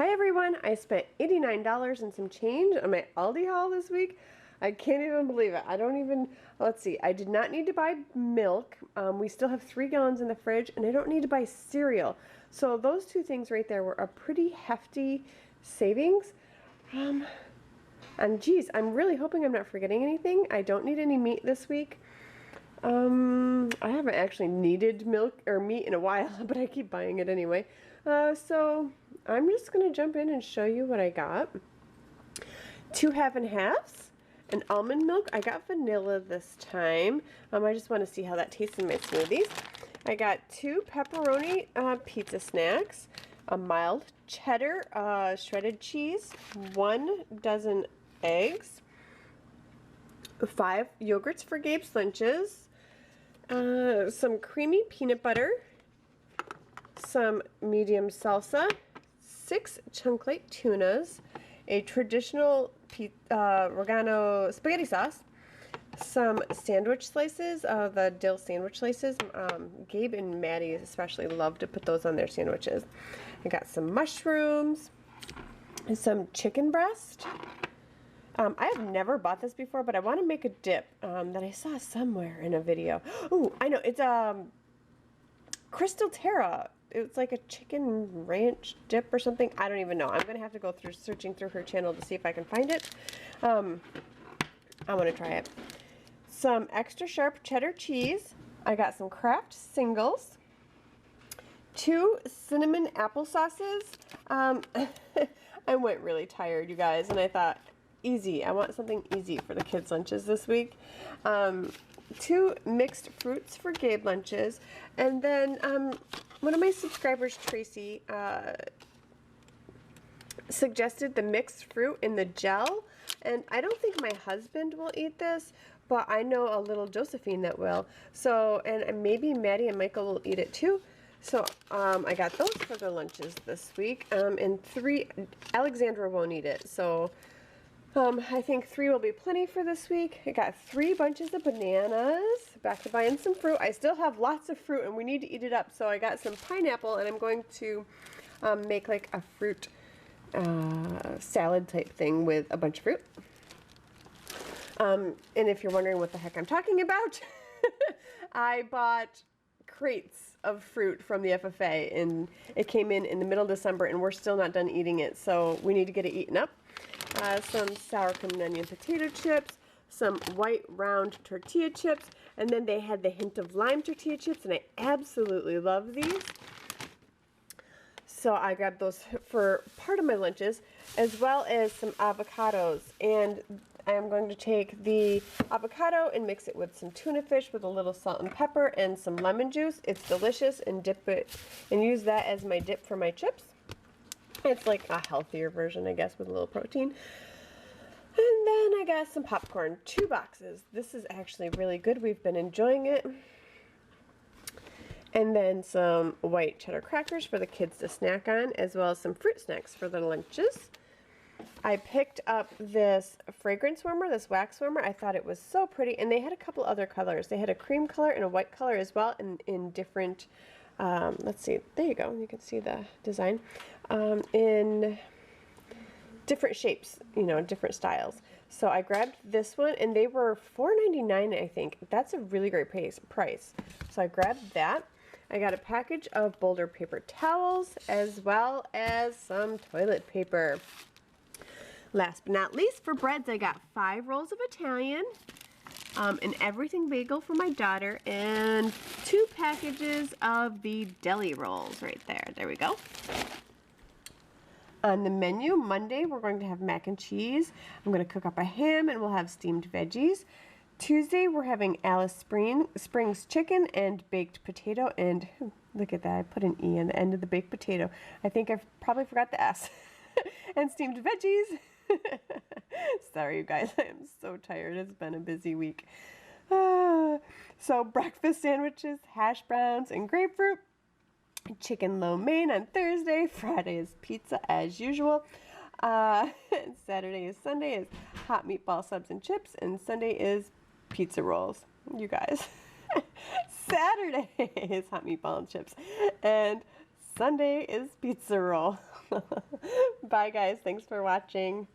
Hi everyone, I spent $89 and some change on my Aldi haul this week. I can't even believe it. Let's see, I did not need to buy milk. We still have 3 gallons in the fridge, and I don't need to buy cereal. So those two things right there were a pretty hefty savings. And geez, I'm really hoping I'm not forgetting anything. I don't need any meat this week. I haven't actually needed milk or meat in a while, but I keep buying it anyway. So I'm just going to jump in and show you what I got. 2 half and halves, and almond milk. I got vanilla this time. I just want to see how that tastes in my smoothies. I got 2 pepperoni pizza snacks, a mild cheddar shredded cheese, 1 dozen eggs, 5 yogurts for Gabe's lunches, some creamy peanut butter, some medium salsa, 6 chunk light tunas, a traditional oregano spaghetti sauce, some sandwich slices, the dill sandwich slices. Gabe and Maddie especially love to put those on their sandwiches. I got some mushrooms and some chicken breast. I have never bought this before, but I want to make a dip that I saw somewhere in a video. Oh, I know, it's Crystal Terra. It's like a chicken ranch dip or something. I don't even know. I'm going to have to go through searching through her channel to see if I can find it. I want to try it. Some extra sharp cheddar cheese. I got some Kraft singles. 2 cinnamon apple sauces. I went really tired, you guys, and I thought, easy. I want something easy for the kids' lunches this week. 2 mixed fruits for Gabe lunches. And then one of my subscribers, Tracy, suggested the mixed fruit in the gel. And I don't think my husband will eat this, but I know a little Josephine that will. So, and maybe Maddie and Michael will eat it too. So I got those for their lunches this week. And 3, Alexandra won't eat it. So I think 3 will be plenty for this week. I got 3 bunches of bananas. Back to buying some fruit. I still have lots of fruit and we need to eat it up. So I got some pineapple, and I'm going to make like a fruit salad type thing with a bunch of fruit. And if you're wondering what the heck I'm talking about, I bought crates of fruit from the FFA, and it came in the middle of December, and we're still not done eating it, so we need to get it eaten up. Some sour cream and onion potato chips, some white round tortilla chips, and then they had the hint of lime tortilla chips, and I absolutely love these. So I grabbed those for part of my lunches, as well as some avocados. And I am going to take the avocado and mix it with some tuna fish with a little salt and pepper and some lemon juice. It's delicious, and dip it and use that as my dip for my chips. It's like a healthier version, I guess, with a little protein. And then I got some popcorn, 2 boxes. This is actually really good. We've been enjoying it. And then some white cheddar crackers for the kids to snack on, as well as some fruit snacks for their lunches. I picked up this fragrance warmer, this wax warmer. I thought it was so pretty, and they had a couple other colors. They had a cream color and a white color as well, in different, let's see, there you go, you can see the design, in different shapes, you know, different styles. So I grabbed this one, and they were $4.99, I think. That's a really great price. So I grabbed that. I got a package of Boulder paper towels, as well as some toilet paper. Last but not least, for breads, I got 5 rolls of Italian, an everything bagel for my daughter, and 2 packages of the deli rolls right there. There we go. On the menu, Monday, we're going to have mac and cheese. I'm going to cook up a ham, and we'll have steamed veggies. Tuesday, we're having Alice Springs chicken and baked potato, and look at that, I put an E on the end of the baked potato. I think I probably forgot the S. And steamed veggies. Sorry, you guys, I am so tired. It's been a busy week. So breakfast sandwiches, hash browns, and grapefruit. Chicken lo mein on Thursday. Friday is pizza as usual. Saturday is Sunday is hot meatball subs and chips, and Sunday is pizza rolls. You guys. Saturday is hot meatball and chips, and Sunday is pizza roll. Bye, guys. Thanks for watching.